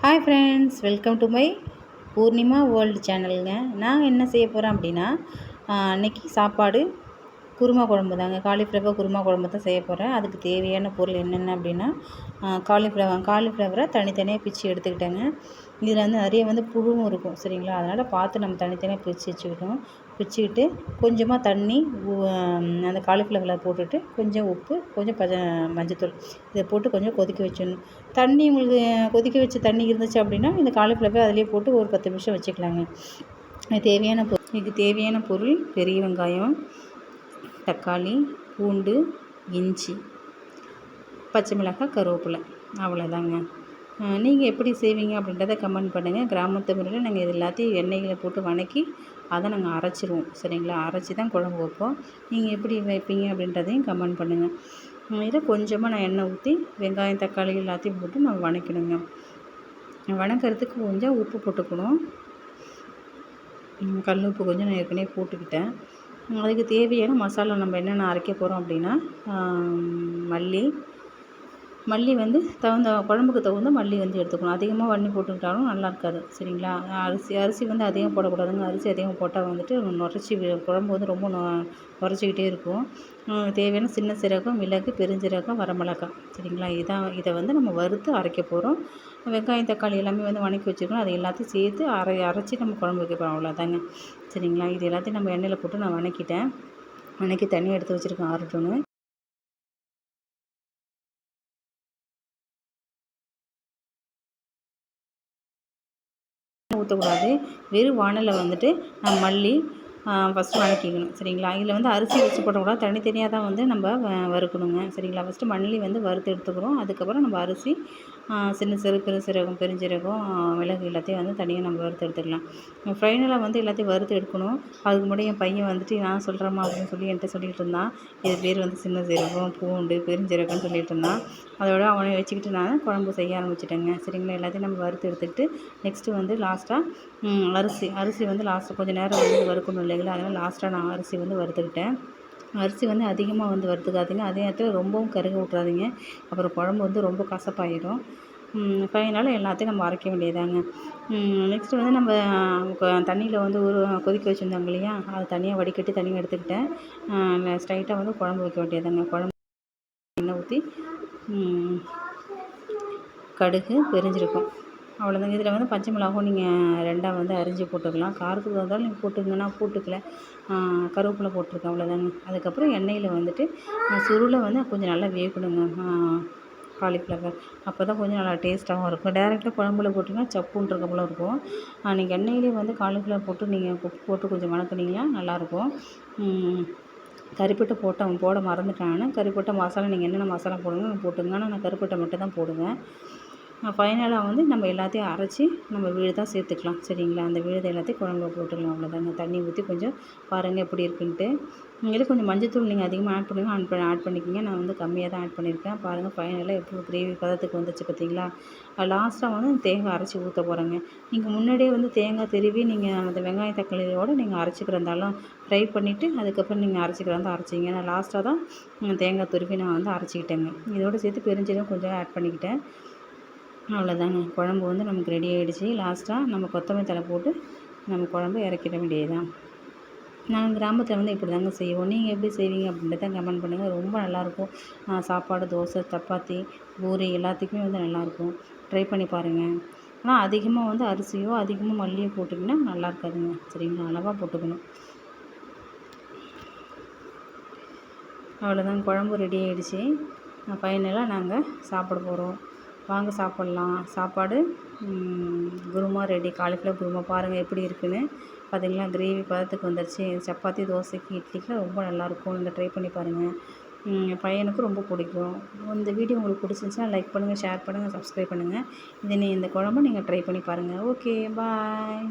Hi friends, welcome to my Purnima world சேனலுங்க. நான் என்ன செய்ய போகிறேன் அப்படின்னா, அன்றைக்கி சாப்பாடு குருமா குழம்பு தாங்க. காலிஃப்ளவர் குருமா குழம்பு தான் செய்ய போகிறேன். அதுக்கு தேவையான பொருள் என்னென்ன அப்படின்னா, காலிஃப்ளவரை தனித்தனியாக பிச்சு எடுத்துக்கிட்டேங்க. இதில் வந்து நிறைய புழுவும் இருக்கும், சரிங்களா? அதனால் பார்த்து நம்ம தனித்தனியாக பிச்சுக்கிட்டு கொஞ்சமாக தண்ணி, அந்த காலிஃப்ளவரில் போட்டுட்டு கொஞ்சம் உப்பு, கொஞ்சம் மஞ்சத்தூள் இதை போட்டு கொஞ்சம் கொதிக்க வச்சிடணும். தண்ணி உங்களுக்கு கொதிக்க வச்ச தண்ணி இருந்துச்சு அப்படின்னா இந்த காலிஃப்ளவர் அதிலே போட்டு ஒரு 10 நிமிஷம் வச்சுக்கலாங்க. இதுக்கு தேவையான பொருள் பெரிய வெங்காயம், தக்காளி, பூண்டு, இஞ்சி, பச்சை மிளகாய், கருவேப்பிலை, அவ்வளோதாங்க. நீங்கள் எப்படி செய்வீங்க அப்படின்றத கமெண்ட் பண்ணுங்கள். கிராமத்து முறையில் நாங்கள் இது எல்லாத்தையும் எண்ணெயில் போட்டு வதக்கி அதை நாங்கள் அரைச்சிருவோம், சரிங்களா? அரைச்சி தான் குழம்பு வைப்போம். நீங்கள் எப்படி வைப்பீங்க அப்படின்றதையும் கமெண்ட் பண்ணுங்கள். இதை கொஞ்சமாக நான் எண்ணெய் ஊற்றி வெங்காயம், தக்காளி எல்லாத்தையும் போட்டு நம்ம வதக்கணுங்க. வதக்கிறதுக்கு கொஞ்சம் உப்பு போட்டுக்கணும். கல் உப்பு கொஞ்சம் நான் ஏற்கனவே போட்டுக்கிட்டேன். அதுக்கு தேவையான மசாலா நம்ம என்னென்ன அரைக்க போகிறோம் அப்படின்னா, மல்லி குழம்புக்கு தகுந்த மல்லி எடுத்துக்கணும். அதிகமாக போட்டுக்கிட்டாலும் நல்லா இருக்காது, சரிங்களா? அரிசி அதிகம் போடக்கூடாதுங்க. அரிசி அதிகம் போட்டால் நுரைச்சி குழம்பு ரொம்ப நுரைச்சிக்கிட்டே இருக்கும். தேவையான சின்ன சீரகம், மிளகு, பெருஞ்சீரகம், வரமிளகாய், சரிங்களா? இதை நம்ம வறுத்து அரைக்க போகிறோம். வெங்காயம், தக்காளி எல்லாமே வதக்கி வச்சுருக்கோம். அதை எல்லாத்தையும் சேர்த்து அரைச்சி நம்ம குழம்பு வைக்க போகிறோம், அவ்வளோதாங்க, சரிங்களா? இது எல்லாத்தையும் நம்ம எண்ணெயில் போட்டு நான் வதக்கி தண்ணி எடுத்து வச்சுருக்கேன், ஆறட்டும்னு. ஊற்றக்கூடாது. வெறும் வாணலில் நான் மல்லி ஃபஸ்ட்டு வதக்கிக்கணும், சரிங்களா? இதில் அரிசி வச்சு போடக்கூடாது. தனித்தனியாக தான் நம்ம வறுக்கணுங்க, சரிங்களா? ஃபஸ்ட்டு மல்லி வறுத்து எடுத்துக்கிறோம். அதுக்கப்புறம் நம்ம அரிசி, சின்ன சீரகம், பெருஞ்சீரகம், மிளகு எல்லாத்தையும் தனியாக நம்ம வறுத்து எடுத்துக்கலாம். ஃபைனலாக எல்லாத்தையும் வறுத்து எடுக்கணும். அதுக்கு முன்னாடி என் பையன் நான் சொல்கிறேம்மா அப்படின்னு சொல்லி என்கிட்ட சொல்லிகிட்டு இருந்தான். இது பேர் சின்ன சீரகம், பூண்டு, பெருஞ்சீரகம்னு சொல்லிகிட்டு இருந்தான். அதோட அவனை வச்சுக்கிட்டு நான் குழம்பு செய்ய ஆரம்பிச்சிட்டேங்க, சரிங்களா? எல்லாத்தையும் நம்ம வறுத்து எடுத்துக்கிட்டு நெக்ஸ்ட்டு லாஸ்ட்டாக அரிசி லாஸ்ட்டாக கொஞ்சம் நேரம் வறுக்கணும் இல்லைங்களா? அதனால் லாஸ்ட்டாக நான் அரிசி வறுத்துக்கிட்டேன். அரிசி அதிகமாக வறுத்துக்காதீங்க. அதே நேரத்தில் ரொம்பவும் கருக விட்றாதீங்க. அப்புறம் குழம்பு ரொம்ப கசப்பாயிடும். ஃபைனலாக எல்லாத்தையும் நம்ம அரைக்க வேண்டியதாங்க. நெக்ஸ்ட்டு நம்ம தண்ணியில் கொதிக்க வச்சுருந்தாங்க இல்லையா? அதை தனியாக வடிகட்டி தனியாக எடுத்துக்கிட்டேன். ஸ்ட்ரைட்டாக குழம்பு வைக்க வேண்டியதாங்க. குழம்பு எண்ணெய் ஊற்றி கடுகு, பெருஞ்சீரகம், அவ்வளோதாங்க. இதில் பச்சை மிளகாவும் நீங்கள் 2ஆக அரிஞ்சு போட்டுக்கலாம். காரத்துக்கு தகுந்தாலும் நீங்கள் போட்டுக்கங்கன்னா போட்டுக்கல. கருவேப்பிலை போட்டிருக்கேன், அவ்வளோதாங்க. அதுக்கப்புறம் எண்ணெயில் சுருளை கொஞ்சம் நல்லா வேகணுங்க காலிஃப்ளவர். அப்போ தான் கொஞ்சம் நல்லா டேஸ்ட்டாகவும் இருக்கும். டேரெக்டாக குழம்புல போட்டிங்கன்னா சப்புன்ருக்க போல இருக்கும். நீங்கள் எண்ணெயிலே காலிஃப்ளவர் போட்டு நீங்கள் உப்பு போட்டு கொஞ்சம் வதக்குனீங்கன்னா நல்லாயிருக்கும். கறிப்பட்டை போட மறந்துட்டேன் நான். கறிப்பட்டை மசாலா நீங்கள் என்னென்ன மசாலா போட்டுங்க. ஆனால் நான் கறிப்பட்டை மட்டும் தான் போடுவேன். ஃபைனலாக நம்ம எல்லாத்தையும் அரைச்சி நம்ம விழுதாக சேர்த்துக்கலாம், சரிங்களா? அந்த விழுதை எல்லாத்தையும் குழம்புல போட்டுக்கலாம், அவ்வளோதாங்க. தண்ணி ஊற்றி கொஞ்சம் பாருங்கள் எப்படி இருக்குன்ட்டு. இதில் கொஞ்சம் மஞ்சத்தூள் நீங்கள் அதிகமாக ஆட் பண்ணுங்கள், ஆட் பண்ணிக்கிங்க. நான் கம்மியாக தான் ஆட் பண்ணியிருக்கேன். பாருங்கள் ஃபைனலாக எப்படி கிரேவி பதத்துக்கு வந்துச்சு பார்த்தீங்களா? லாஸ்ட்டாக தேங்காய் அரைச்சி ஊற்ற போகிறேங்க. நீங்கள் முன்னாடியே தேங்காய் திருவி நீங்கள் அந்த வெங்காயம் தக்காளியோடு நீங்கள் அரைச்சிக்கிறந்தாலும் ஃப்ரை பண்ணிவிட்டு அதுக்கப்புறம் நீங்கள் அரைச்சிக்கிறதா அரைச்சிங்க. நான் லாஸ்ட்டாக தான் தேங்காய் துருவி நான் அரைச்சிக்கிட்டேங்க. இதோடு சேர்த்து பெருஞ்சீரகம் கொஞ்சம் ஆட் பண்ணிக்கிட்டேன். அவ்வளோதாங்க. குழம்பு நமக்கு ரெடி ஆகிடுச்சு. லாஸ்ட்டாக நம்ம கொத்தமல்லி தழை போட்டு நம்ம குழம்பு இறக்கிட வேண்டியதுதான். நாங்கள் கிராமத்தில் இப்படி தாங்க செய்வோம். நீங்கள் எப்படி செய்வீங்க அப்படின்றத கமெண்ட் பண்ணுங்கள். ரொம்ப நல்லாயிருக்கும். சாப்பாடு, தோசை, சப்பாத்தி, பூரி எல்லாத்துக்குமே நல்லாயிருக்கும். ட்ரை பண்ணி பாருங்கள். ஆனால் அதிகமாக அரிசியோ அதிகமாக மல்லியோ போட்டிங்கன்னா நல்லா இருக்காதுங்க, சரிங்களா? அளவாக போட்டுக்கணும். அவ்வளோதாங்க. குழம்பு ரெடி ஆகிடுச்சு. ஃபைனலாக நாங்கள் சாப்பிட போகிறோம். வாங்க சாப்பிட்லாம். சாப்பாடு குருமா ரெடி. காலிஃப்ளவர் குருமா பாருங்கள் எப்படி இருக்குன்னு. பார்த்தீங்களா? கிரேவி பதத்துக்கு வந்துடுச்சு. சப்பாத்தி, தோசைக்கு, இட்லிக்கு ரொம்ப நல்லாயிருக்கும். நீங்கள் ட்ரை பண்ணி பாருங்கள். என் பையனுக்கு ரொம்ப பிடிக்கும். இந்த வீடியோ உங்களுக்கு பிடிச்சிருந்துச்சுன்னா லைக் பண்ணுங்கள், ஷேர் பண்ணுங்கள், சப்ஸ்கிரைப் பண்ணுங்கள். இந்த குழம்பு நீங்கள் ட்ரை பண்ணி பாருங்கள். ஓகே, பாய்.